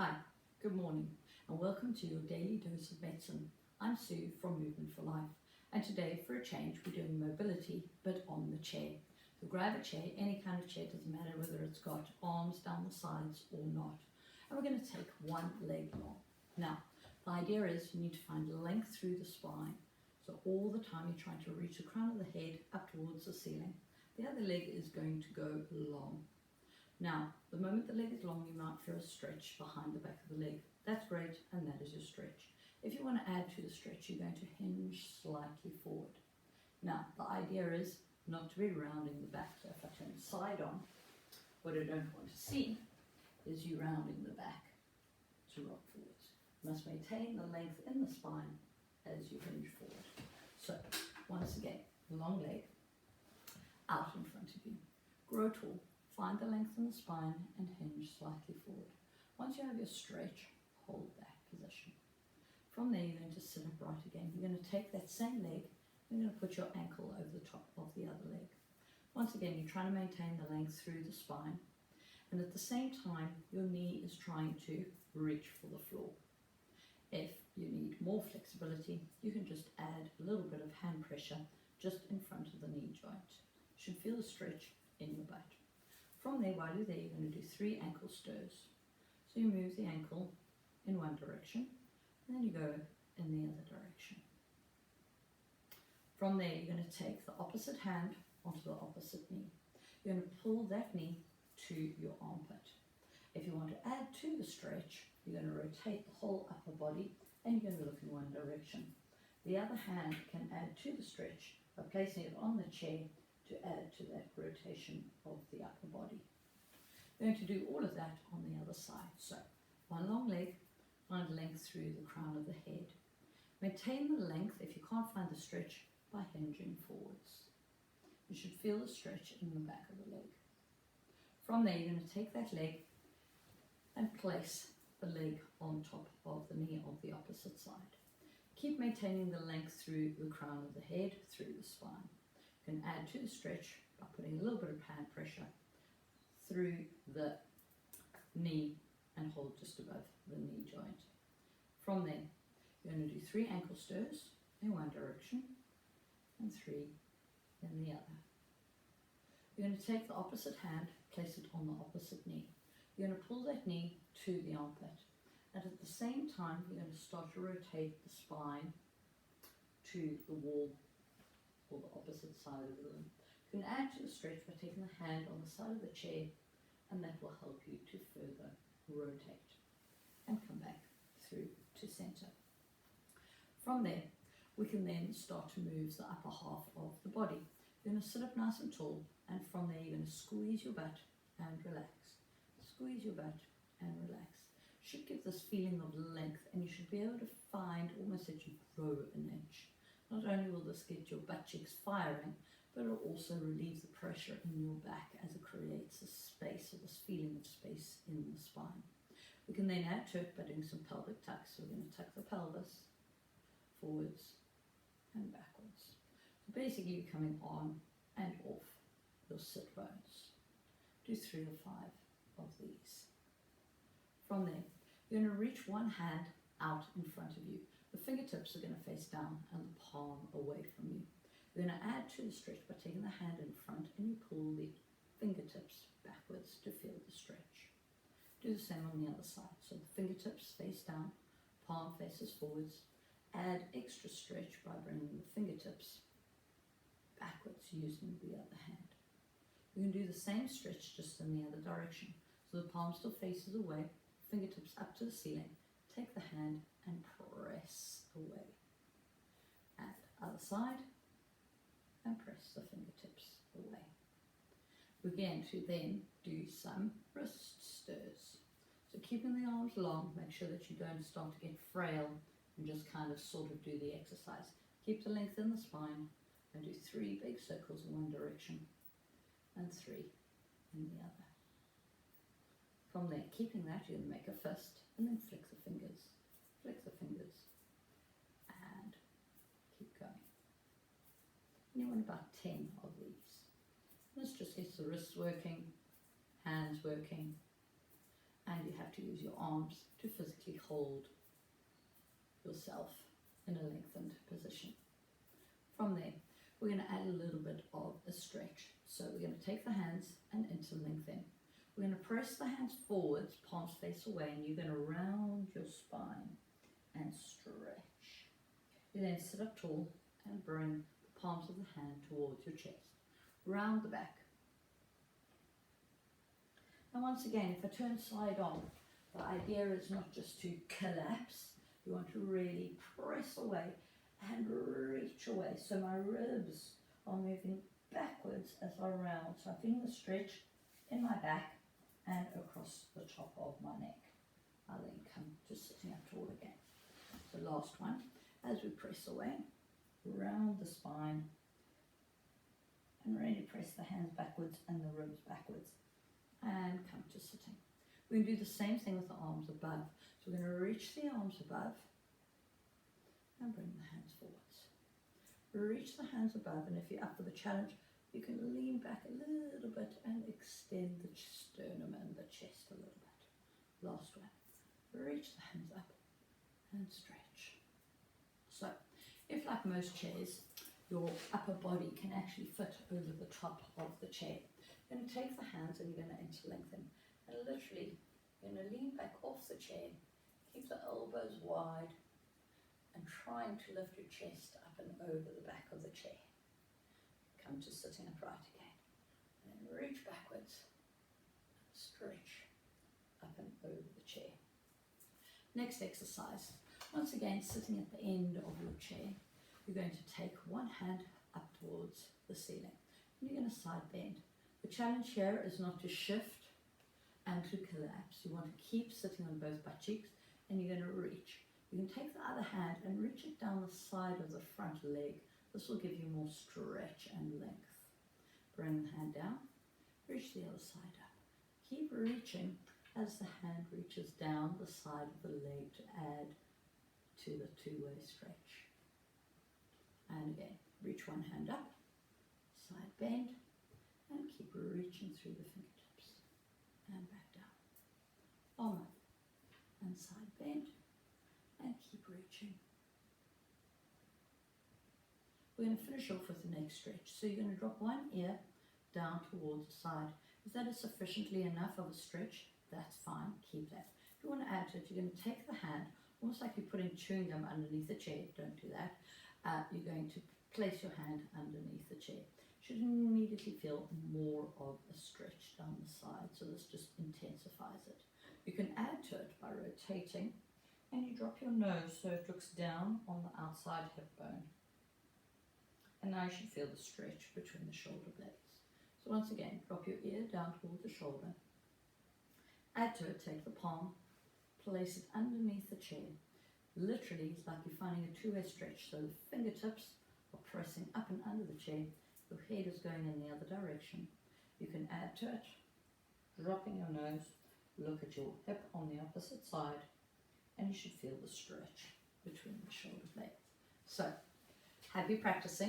Hi, good morning, and welcome to your daily dose of medicine. I'm Sue from Movement for Life, and today, for a change, we're doing mobility, but on the chair. So grab a chair, any kind of chair, doesn't matter whether it's got arms down the sides or not. And we're going to take one leg long. Now, the idea is you need to find length through the spine. So all the time you're trying to reach the crown of the head up towards the ceiling. The other leg is going to go long. Now, the moment the leg is long, you might feel a stretch behind the back of the leg. That's great, and that is your stretch. If you want to add to the stretch, you're going to hinge slightly forward. Now, the idea is not to be rounding the back. So if I turn side on, what I don't want to see is you rounding the back to rock forwards. You must maintain the length in the spine as you hinge forward. So, once again, long leg out in front of you. Grow tall. Find the length in the spine and hinge slightly forward. Once you have your stretch, hold that position. From there, you're going to sit upright again. You're going to take that same leg, you're going to put your ankle over the top of the other leg. Once again, you're trying to maintain the length through the spine, and at the same time, your knee is trying to reach for the floor. If you need more flexibility, you can just add a little bit of hand pressure just in front of the knee joint. You should feel the stretch in your butt. From there, while you're there, you're going to do 3 ankle stirs. So you move the ankle in one direction, and then you go in the other direction. From there, you're going to take the opposite hand onto the opposite knee. You're going to pull that knee to your armpit. If you want to add to the stretch, you're going to rotate the whole upper body, and you're going to look in one direction. The other hand can add to the stretch by placing it on the chair to add to that rotation of the upper body. We're going to do all of that on the other side. So, one long leg, find length through the crown of the head. Maintain the length, if you can't find the stretch, by hinging forwards. You should feel the stretch in the back of the leg. From there, you're going to take that leg and place the leg on top of the knee of the opposite side. Keep maintaining the length through the crown of the head, through the spine. You can add to the stretch by putting a little bit of hand pressure through the knee and hold just above the knee joint. From there, you're going to do 3 ankle stirs in one direction and 3 in the other. You're going to take the opposite hand, place it on the opposite knee. You're going to pull that knee to the armpit, and at the same time, you're going to start to rotate the spine to the wall or the opposite side of the room. You can add to the stretch by taking the hand on the side of the chair, and that will help you to further rotate and come back through to center. From there, we can then start to move the upper half of the body. You're going to sit up nice and tall, and from there you're going to squeeze your butt and relax. Squeeze your butt and relax. Should give this feeling of length, and you should be able to find almost that you grow an inch. Not only will this get your butt cheeks firing, but it will also relieve the pressure in your back as it creates a space, or this feeling of space in the spine. We can then add to it by doing some pelvic tucks. So we're going to tuck the pelvis forwards and backwards. So basically you're coming on and off your sit bones. Do 3 or 5 of these. From there, you're going to reach one hand out in front of you. The fingertips are going to face down and the palm away from you. You're going to add to the stretch by taking the hand in front, and you pull the fingertips backwards to feel the stretch. Do the same on the other side. So the fingertips face down, palm faces forwards. Add extra stretch by bringing the fingertips backwards using the other hand. You can do the same stretch just in the other direction. So the palm still faces away, fingertips up to the ceiling. Take the hand and press away. And other side, and press the fingertips away. We're going to then do some wrist stirs. So keeping the arms long, make sure that you don't start to get frail and just kind of sort of do the exercise. Keep the length in the spine and do 3 big circles in one direction and 3 in the other. From there, keeping that, you're going to make a fist and then flick the fingers, and keep going. And you want about 10 of these. This just gets the wrists working, hands working, and you have to use your arms to physically hold yourself in a lengthened position. From there, we're going to add a little bit of a stretch. So we're going to take the hands and interlink them. We're going to press the hands forwards, palms face away, and you're going to round your spine and stretch. You then sit up tall and bring the palms of the hand towards your chest. Round the back. And once again, if I turn side on, the idea is not just to collapse. You want to really press away and reach away. So my ribs are moving backwards as I round. So I'm feeling the stretch in my back and across the top of my neck. I'll then come to sitting up tall again. So last one, as we press away, round the spine and really press the hands backwards and the ribs backwards and come to sitting. We're going to do the same thing with the arms above. So we're going to reach the arms above and bring the hands forwards. Reach the hands above, and if you're up for the challenge, you can lean back a little bit and extend the sternum and the chest a little bit. Last one. Reach the hands up and stretch. So, if like most chairs, your upper body can actually fit over the top of the chair, you're going to take the hands and you're going to interlink them. And literally, you're going to lean back off the chair, keep the elbows wide, and trying to lift your chest up and over the back of the chair. Come to sitting upright again. And then reach backwards, and stretch up and over the chair. Next exercise. Once again, sitting at the end of your chair, you're going to take one hand up towards the ceiling. And you're going to side bend. The challenge here is not to shift and to collapse. You want to keep sitting on both butt cheeks, and you're going to reach. You can take the other hand and reach it down the side of the front leg. This will give you more stretch and length. Bring the hand down, reach the other side up. Keep reaching as the hand reaches down the side of the leg to add to the two-way stretch. And again, reach one hand up, side bend, and keep reaching through the fingertips. And back down. Arm up and side bend. And keep reaching. We're going to finish off with the neck stretch. So you're going to drop one ear down towards the side. If that is sufficiently enough of a stretch, that's fine, keep that. If you want to add to it, you're going to take the hand, almost like you're putting chewing gum underneath the chair, don't do that. You're going to place your hand underneath the chair. You should immediately feel more of a stretch down the side, so this just intensifies it. You can add to it by rotating, and you drop your nose so it looks down on the outside hip bone. And now you should feel the stretch between the shoulder blades. So once again, drop your ear down towards the shoulder. Add to it, take the palm, place it underneath the chair. Literally, it's like you're finding a two-way stretch. So the fingertips are pressing up and under the chair. Your head is going in the other direction. You can add to it, dropping your nose, look at your hip on the opposite side, and you should feel the stretch between the shoulder blades. So, happy practicing.